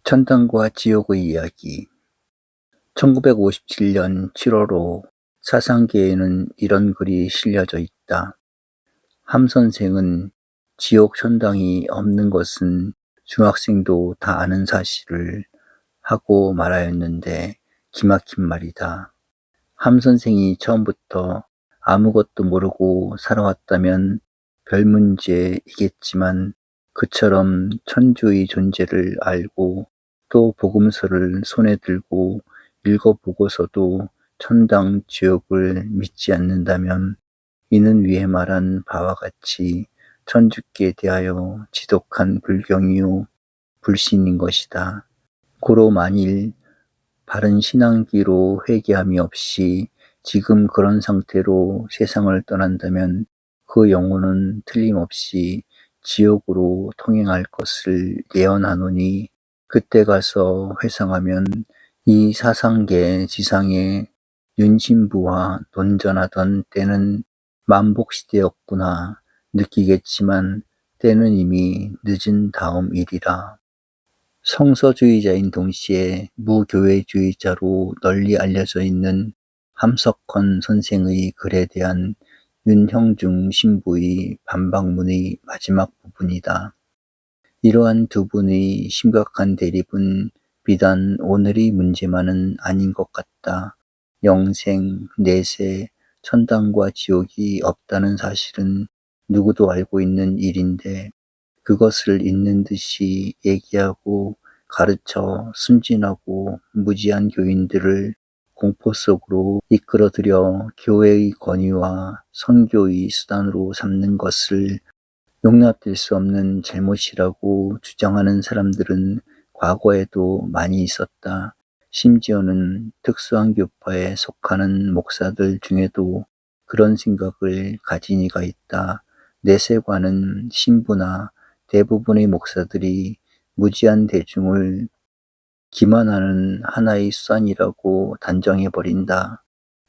천당과 지옥의 이야기. 1957년 7월호 사상계에는 이런 글이 실려져 있다. 함 선생은 지옥 천당이 없는 것은 중학생도 다 아는 사실을 하고 말하였는데 기막힌 말이다. 함 선생이 처음부터 아무것도 모르고 살아왔다면 별 문제이겠지만 그처럼 천주의 존재를 알고 또 복음서를 손에 들고 읽어보고서도 천당, 지옥을 믿지 않는다면 이는 위에 말한 바와 같이 천주께 대하여 지독한 불경이요 불신인 것이다. 고로 만일 바른 신앙기로 회개함이 없이 지금 그런 상태로 세상을 떠난다면 그 영혼은 틀림없이 지옥으로 통행할 것을 예언하노니 그때 가서 회상하면 이 사상계 지상에 윤신부와 논전하던 때는 만복시대였구나 느끼겠지만 때는 이미 늦은 다음 일이라. 성서주의자인 동시에 무교회주의자로 널리 알려져 있는 함석헌 선생의 글에 대한 윤형중 신부의 반박문의 마지막 부분이다. 이러한 두 분의 심각한 대립은 비단 오늘의 문제만은 아닌 것 같다. 영생, 내세, 천당과 지옥이 없다는 사실은 누구도 알고 있는 일인데 그것을 있는 듯이 얘기하고 가르쳐 순진하고 무지한 교인들을 공포 속으로 이끌어들여 교회의 권위와 선교의 수단으로 삼는 것을 용납될 수 없는 잘못이라고 주장하는 사람들은 과거에도 많이 있었다. 심지어는 특수한 교파에 속하는 목사들 중에도 그런 생각을 가진 이가 있다. 내세관은 신부나 대부분의 목사들이 무지한 대중을 기만하는 하나의 수단이라고 단정해버린다.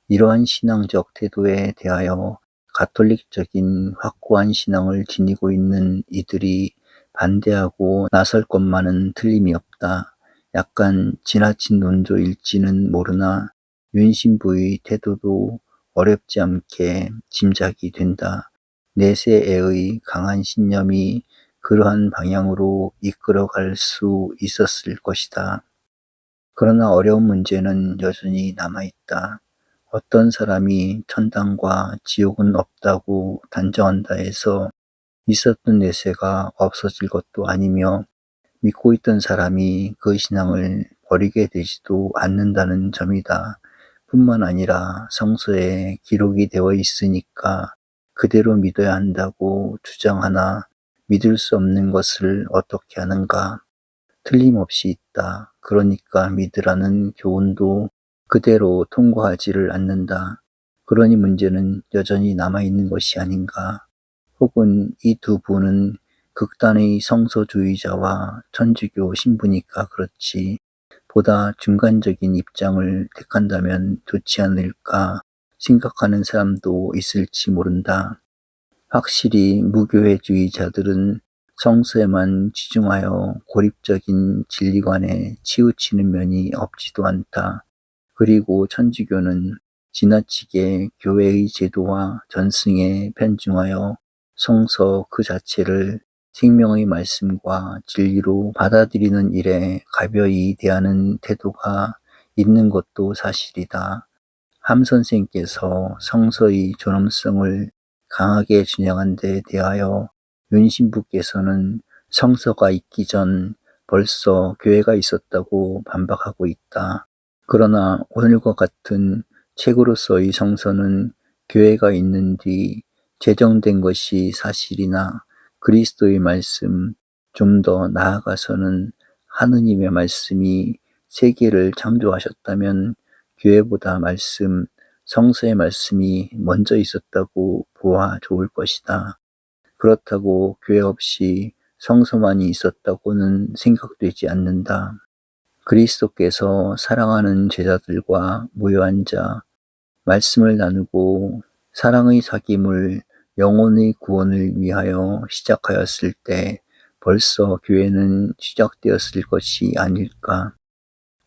이러한 신앙적 태도에 대하여 가톨릭적인 확고한 신앙을 지니고 있는 이들이 반대하고 나설 것만은 틀림이 없다. 약간 지나친 논조일지는 모르나 윤 신부의 태도도 어렵지 않게 짐작이 된다. 내세애의 강한 신념이 그러한 방향으로 이끌어갈 수 있었을 것이다. 그러나 어려운 문제는 여전히 남아있다. 어떤 사람이 천당과 지옥은 없다고 단정한다 해서 있었던 내세가 없어질 것도 아니며 믿고 있던 사람이 그 신앙을 버리게 되지도 않는다는 점이다. 뿐만 아니라 성서에 기록이 되어 있으니까 그대로 믿어야 한다고 주장하나 믿을 수 없는 것을 어떻게 하는가? 틀림없이 있다. 그러니까 믿으라는 교훈도 그대로 통과하지를 않는다. 그러니 문제는 여전히 남아있는 것이 아닌가. 혹은 이 두 분은 극단의 성서주의자와 천주교 신부니까 그렇지 보다 중간적인 입장을 택한다면 좋지 않을까 생각하는 사람도 있을지 모른다. 확실히 무교회주의자들은 성서에만 치중하여 고립적인 진리관에 치우치는 면이 없지도 않다. 그리고 천주교는 지나치게 교회의 제도와 전승에 편중하여 성서 그 자체를 생명의 말씀과 진리로 받아들이는 일에 가벼이 대하는 태도가 있는 것도 사실이다. 함 선생께서 성서의 존엄성을 강하게 준양한 데 대하여 윤 신부께서는 성서가 있기 전 벌써 교회가 있었다고 반박하고 있다. 그러나 오늘과 같은 책으로서의 성서는 교회가 있는 뒤 제정된 것이 사실이나 그리스도의 말씀, 좀 더 나아가서는 하느님의 말씀이 세계를 창조하셨다면 교회보다 말씀, 성서의 말씀이 먼저 있었다고 보아 좋을 것이다. 그렇다고 교회 없이 성서만이 있었다고는 생각되지 않는다. 그리스도께서 사랑하는 제자들과 모여 앉아 말씀을 나누고 사랑의 사귐을 영혼의 구원을 위하여 시작하였을 때 벌써 교회는 시작되었을 것이 아닐까.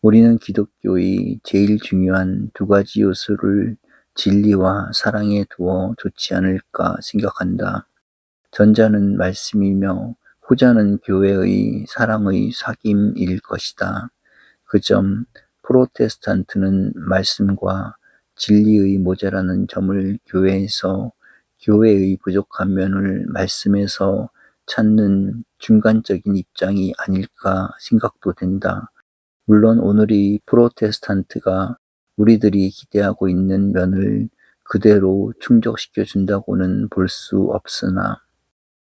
우리는 기독교의 제일 중요한 두 가지 요소를 진리와 사랑에 두어 좋지 않을까 생각한다. 전자는 말씀이며 후자는 교회의 사랑의 사귐일 것이다. 그 점 프로테스탄트는 말씀과 진리의 모자라는 점을 교회에서, 교회의 부족한 면을 말씀에서 찾는 중간적인 입장이 아닐까 생각도 된다. 물론 오늘의 프로테스탄트가 우리들이 기대하고 있는 면을 그대로 충족시켜 준다고는 볼 수 없으나,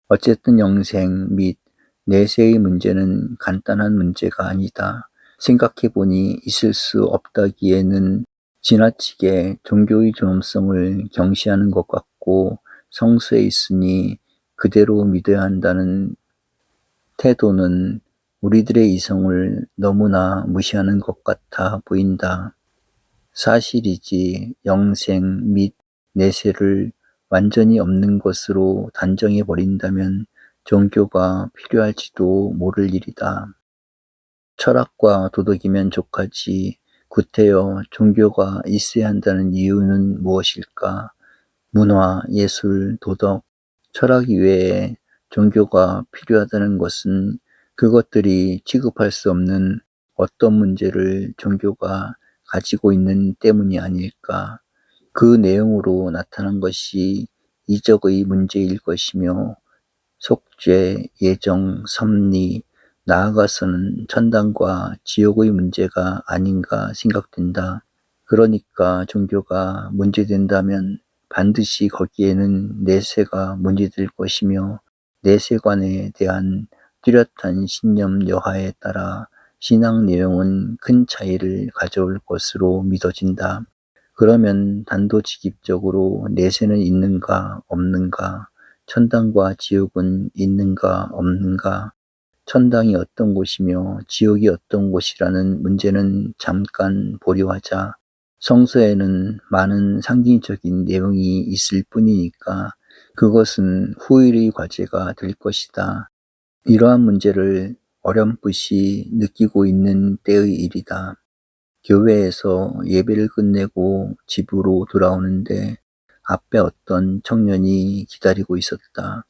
어쨌든 영생 및 내세의 문제는 간단한 문제가 아니다. 생각해보니 있을 수 없다기에는 지나치게 종교의 존엄성을 경시하는 것 같고, 성수에 있으니 그대로 믿어야 한다는 태도는 우리들의 이성을 너무나 무시하는 것 같아 보인다. 사실이지 영생 및 내세를 완전히 없는 것으로 단정해 버린다면 종교가 필요할지도 모를 일이다. 철학과 도덕이면 족하지 구태여 종교가 있어야 한다는 이유는 무엇일까? 문화, 예술, 도덕, 철학 이외에 종교가 필요하다는 것은 그것들이 취급할 수 없는 어떤 문제를 종교가 가지고 있는 때문이 아닐까. 그 내용으로 나타난 것이 이적의 문제일 것이며, 속죄, 예정, 섭리, 나아가서는 천당과 지옥의 문제가 아닌가 생각된다. 그러니까 종교가 문제된다면 반드시 거기에는 내세가 문제될 것이며, 내세관에 대한 뚜렷한 신념 여하에 따라 신앙 내용은 큰 차이를 가져올 것으로 믿어진다. 그러면 단도직입적으로 내세는 있는가 없는가, 천당과 지옥은 있는가 없는가, 천당이 어떤 곳이며 지옥이 어떤 곳이라는 문제는 잠깐 보류하자. 성서에는 많은 상징적인 내용이 있을 뿐이니까 그것은 후일의 과제가 될 것이다. 이러한 문제를 어렴풋이 느끼고 있는 때의 일이다. 교회에서 예배를 끝내고 집으로 돌아오는데 앞에 어떤 청년이 기다리고 있었다.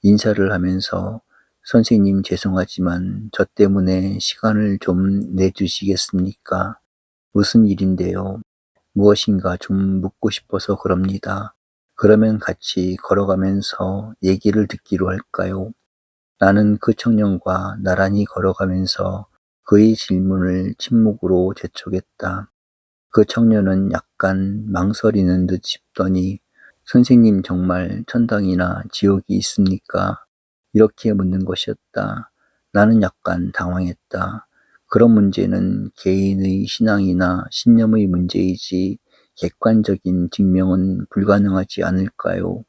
인사를 하면서 선생님 죄송하지만 저 때문에 시간을 좀 내주시겠습니까? 무슨 일인데요? 무엇인가 좀 묻고 싶어서 그럽니다. 그러면 같이 걸어가면서 얘기를 듣기로 할까요? 나는 그 청년과 나란히 걸어가면서 그의 질문을 침묵으로 재촉했다. 그 청년은 약간 망설이는 듯 싶더니 선생님 정말 천당이나 지옥이 있습니까? 이렇게 묻는 것이었다. 나는 약간 당황했다. 그런 문제는 개인의 신앙이나 신념의 문제이지 객관적인 증명은 불가능하지 않을까요?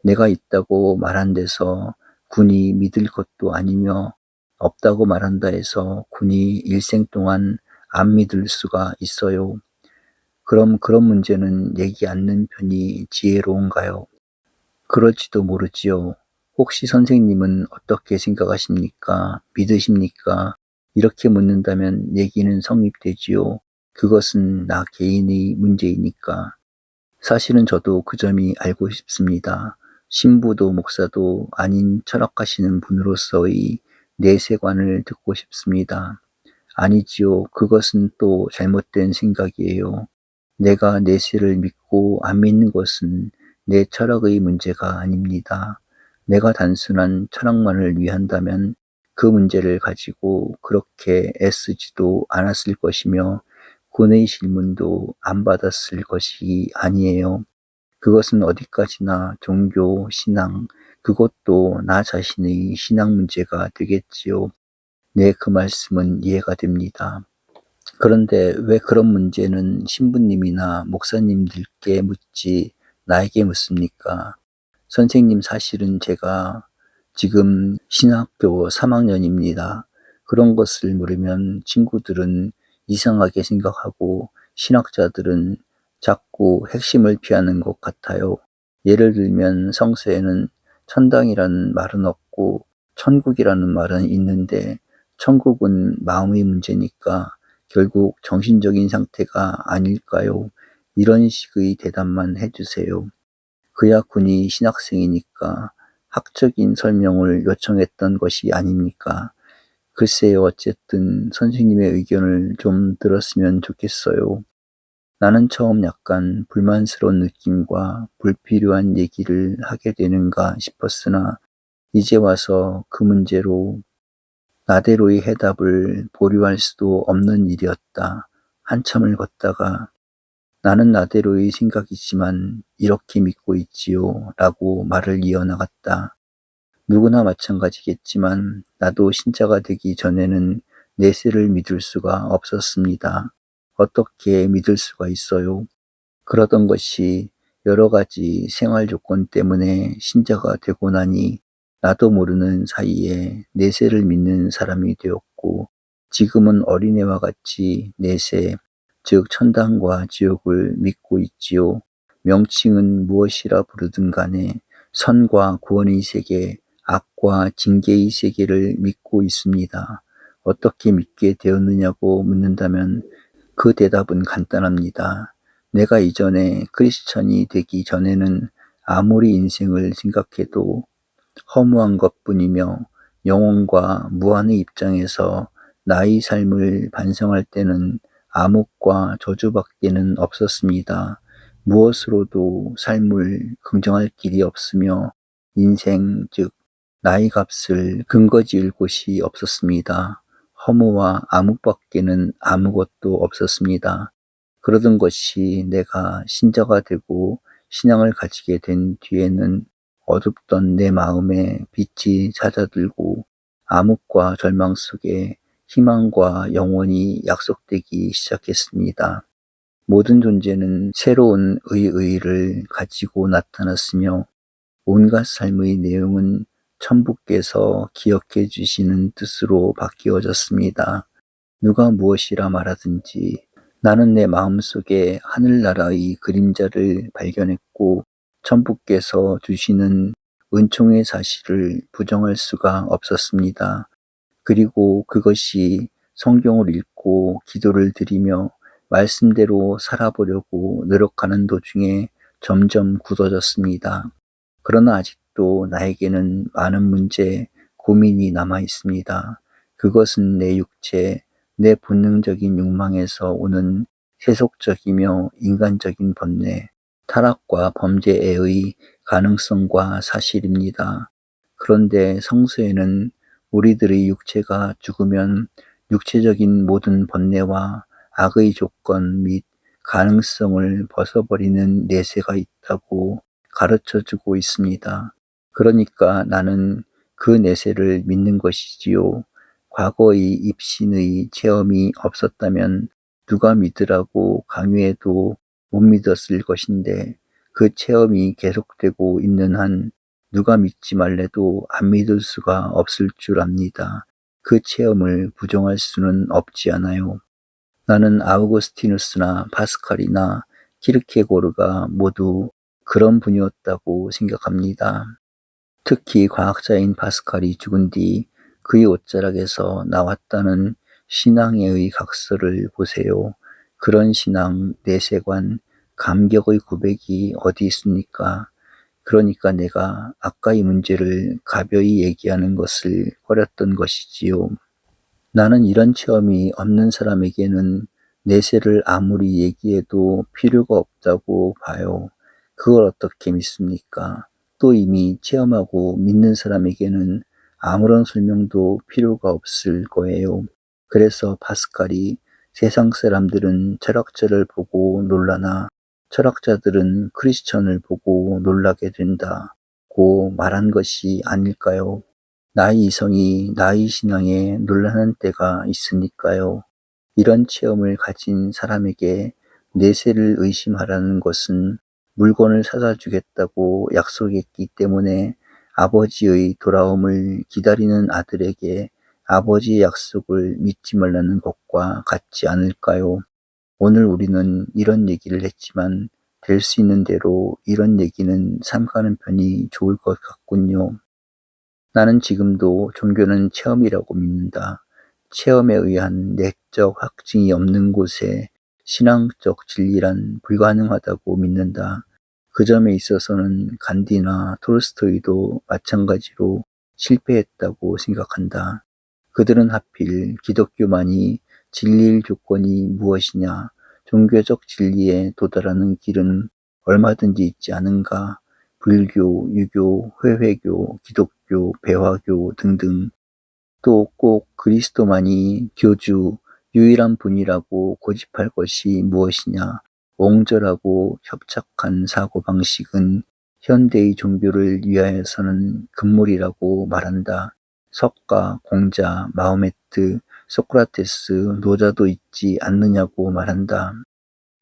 내가 있다고 말한 데서 군이 믿을 것도 아니며 없다고 말한다 해서 군이 일생 동안 안 믿을 수가 있어요. 그럼 그런 문제는 얘기 않는 편이 지혜로운가요? 그럴지도 모르지요. 혹시 선생님은 어떻게 생각하십니까? 믿으십니까? 이렇게 묻는다면 얘기는 성립되지요. 그것은 나 개인의 문제이니까. 사실은 저도 그 점이 알고 싶습니다. 신부도 목사도 아닌 철학하시는 분으로서의 내세관을 듣고 싶습니다. 아니지요. 그것은 또 잘못된 생각이에요. 내가 내세를 믿고 안 믿는 것은 내 철학의 문제가 아닙니다. 내가 단순한 철학만을 위한다면 그 문제를 가지고 그렇게 애쓰지도 않았을 것이며 군의 질문도 안 받았을 것이 아니에요. 그것은 어디까지나 종교, 신앙, 그것도 나 자신의 신앙 문제가 되겠지요. 네, 그 말씀은 이해가 됩니다. 그런데 왜 그런 문제는 신부님이나 목사님들께 묻지 나에게 묻습니까? 선생님, 사실은 제가 지금 신학교 3학년입니다. 그런 것을 물으면 친구들은 이상하게 생각하고 신학자들은 자꾸 핵심을 피하는 것 같아요. 예를 들면 성서에는 천당이라는 말은 없고 천국이라는 말은 있는데 천국은 마음의 문제니까 결국 정신적인 상태가 아닐까요? 이런 식의 대답만 해주세요. 그야 군이 신학생이니까 학적인 설명을 요청했던 것이 아닙니까? 글쎄요, 어쨌든 선생님의 의견을 좀 들었으면 좋겠어요. 나는 처음 약간 불만스러운 느낌과 불필요한 얘기를 하게 되는가 싶었으나 이제 와서 그 문제로 나대로의 해답을 보류할 수도 없는 일이었다. 한참을 걷다가 나는 나대로의 생각이지만 이렇게 믿고 있지요 라고 말을 이어나갔다. 누구나 마찬가지겠지만 나도 신자가 되기 전에는 내세를 믿을 수가 없었습니다. 어떻게 믿을 수가 있어요? 그러던 것이 여러 가지 생활 조건 때문에 신자가 되고 나니 나도 모르는 사이에 내세를 믿는 사람이 되었고 지금은 어린애와 같이 내세, 즉 천당과 지옥을 믿고 있지요. 명칭은 무엇이라 부르든 간에 선과 구원의 세계, 악과 징계의 세계를 믿고 있습니다. 어떻게 믿게 되었느냐고 묻는다면 그 대답은 간단합니다. 내가 이전에 크리스천이 되기 전에는 아무리 인생을 생각해도 허무한 것뿐이며 영혼과 무한의 입장에서 나의 삶을 반성할 때는 암흑과 저주밖에는 없었습니다. 무엇으로도 삶을 긍정할 길이 없으며 인생 즉 나의 값을 근거지을 곳이 없었습니다. 허무와 암흑밖에는 아무것도 없었습니다. 그러던 것이 내가 신자가 되고 신앙을 가지게 된 뒤에는 어둡던 내 마음에 빛이 찾아들고 암흑과 절망 속에 희망과 영원히 약속되기 시작했습니다. 모든 존재는 새로운 의의를 가지고 나타났으며 온갖 삶의 내용은 천부께서 기억해 주시는 뜻으로 바뀌어졌습니다. 누가 무엇이라 말하든지 나는 내 마음속에 하늘나라의 그림자를 발견했고 천부께서 주시는 은총의 사실을 부정할 수가 없었습니다. 그리고 그것이 성경을 읽고 기도를 드리며 말씀대로 살아보려고 노력하는 도중에 점점 굳어졌습니다. 그러나 아직도 나에게는 많은 문제, 고민이 남아 있습니다. 그것은 내 육체, 내 본능적인 욕망에서 오는 세속적이며 인간적인 번뇌, 타락과 범죄의 가능성과 사실입니다. 그런데 성서에는 우리들의 육체가 죽으면 육체적인 모든 번뇌와 악의 조건 및 가능성을 벗어버리는 내세가 있다고 가르쳐 주고 있습니다. 그러니까 나는 그 내세를 믿는 것이지요. 과거의 입신의 체험이 없었다면 누가 믿으라고 강요해도 못 믿었을 것인데 그 체험이 계속되고 있는 한 누가 믿지 말래도 안 믿을 수가 없을 줄 압니다. 그 체험을 부정할 수는 없지 않아요. 나는 아우구스티누스나 파스칼이나 키르케고르가 모두 그런 분이었다고 생각합니다. 특히 과학자인 파스칼이 죽은 뒤 그의 옷자락에서 나왔다는 신앙의 각서를 보세요. 그런 신앙, 내세관, 감격의 고백이 어디 있습니까? 그러니까 내가 아까 이 문제를 가벼이 얘기하는 것을 꺼렸던 것이지요. 나는 이런 체험이 없는 사람에게는 내세를 아무리 얘기해도 필요가 없다고 봐요. 그걸 어떻게 믿습니까? 또 이미 체험하고 믿는 사람에게는 아무런 설명도 필요가 없을 거예요. 그래서 파스칼이 세상 사람들은 철학자를 보고 놀라나 철학자들은 크리스천을 보고 놀라게 된다고 말한 것이 아닐까요? 나의 이성이 나의 신앙에 놀라는 때가 있으니까요. 이런 체험을 가진 사람에게 내세를 의심하라는 것은 물건을 사다 주겠다고 약속했기 때문에 아버지의 돌아옴을 기다리는 아들에게 아버지의 약속을 믿지 말라는 것과 같지 않을까요? 오늘 우리는 이런 얘기를 했지만 될 수 있는 대로 이런 얘기는 삼가는 편이 좋을 것 같군요. 나는 지금도 종교는 체험이라고 믿는다. 체험에 의한 내적 확증이 없는 곳에 신앙적 진리란 불가능하다고 믿는다. 그 점에 있어서는 간디나 톨스토이도 마찬가지로 실패했다고 생각한다. 그들은 하필 기독교만이 진리일 조건이 무엇이냐, 종교적 진리에 도달하는 길은 얼마든지 있지 않은가, 불교, 유교, 회회교, 기독교, 배화교 등등, 또 꼭 그리스도만이 교주, 유일한 분이라고 고집할 것이 무엇이냐, 옹졸하고 협착한 사고방식은 현대의 종교를 위하여서는 금물이라고 말한다. 석가, 공자, 마호메트, 소크라테스, 노자도 있지 않느냐고 말한다.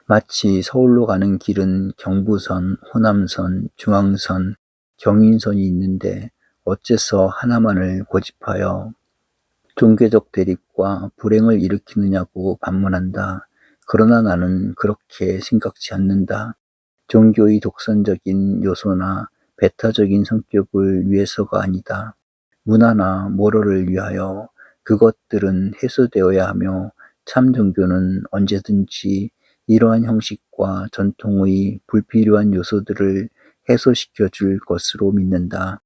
마치 서울로 가는 길은 경부선, 호남선, 중앙선, 경인선이 있는데 어째서 하나만을 고집하여 종교적 대립과 불행을 일으키느냐고 반문한다. 그러나 나는 그렇게 생각지 않는다. 종교의 독선적인 요소나 배타적인 성격을 위해서가 아니다. 문화나 모럴을 위하여 그것들은 해소되어야 하며 참 종교는 언제든지 이러한 형식과 전통의 불필요한 요소들을 해소시켜 줄 것으로 믿는다.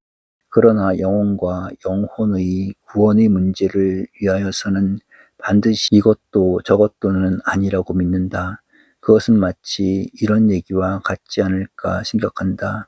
그러나 영혼과 영혼의 구원의 문제를 위하여서는 반드시 이것도 저것도는 아니라고 믿는다. 그것은 마치 이런 얘기와 같지 않을까 생각한다.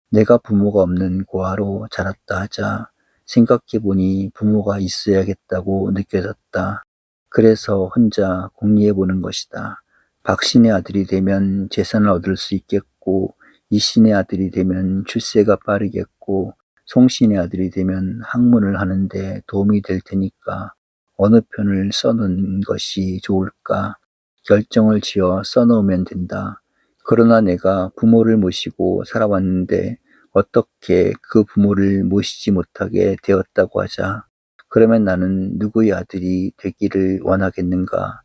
내가 부모가 없는 고아로 자랐다 하자 생각해보니 부모가 있어야겠다고 느껴졌다. 그래서 혼자 궁리해보는 것이다. 박신의 아들이 되면 재산을 얻을 수 있겠고, 이신의 아들이 되면 출세가 빠르겠고, 송신의 아들이 되면 학문을 하는데 도움이 될 테니까 어느 편을 써놓은 것이 좋을까? 결정을 지어 써놓으면 된다. 그러나 내가 부모를 모시고 살아왔는데 어떻게 그 부모를 모시지 못하게 되었다고 하자. 그러면 나는 누구의 아들이 되기를 원하겠는가?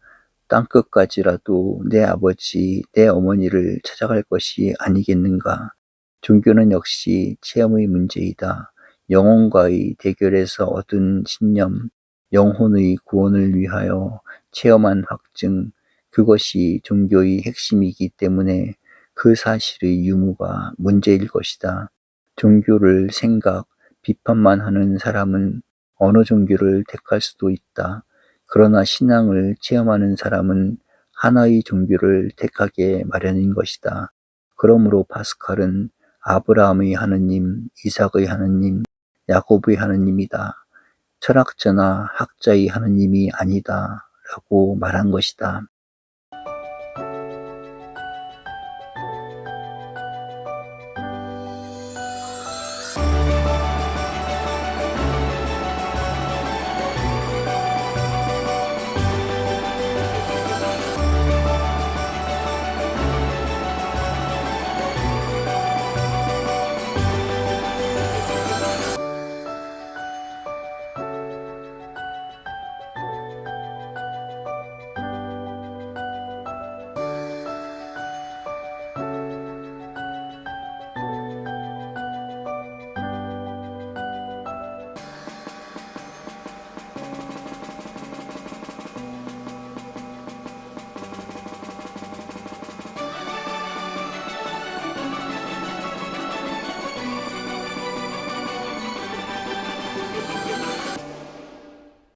땅끝까지라도 내 아버지, 내 어머니를 찾아갈 것이 아니겠는가? 종교는 역시 체험의 문제이다. 영혼과의 대결에서 얻은 신념, 영혼의 구원을 위하여 체험한 확증, 그것이 종교의 핵심이기 때문에 그 사실의 유무가 문제일 것이다. 종교를 생각, 비판만 하는 사람은 어느 종교를 택할 수도 있다. 그러나 신앙을 체험하는 사람은 하나의 종교를 택하게 마련인 것이다. 그러므로 파스칼은 아브라함의 하느님, 이삭의 하느님, 야곱의 하느님이다. 철학자나 학자의 하느님이 아니다. 라고 말한 것이다.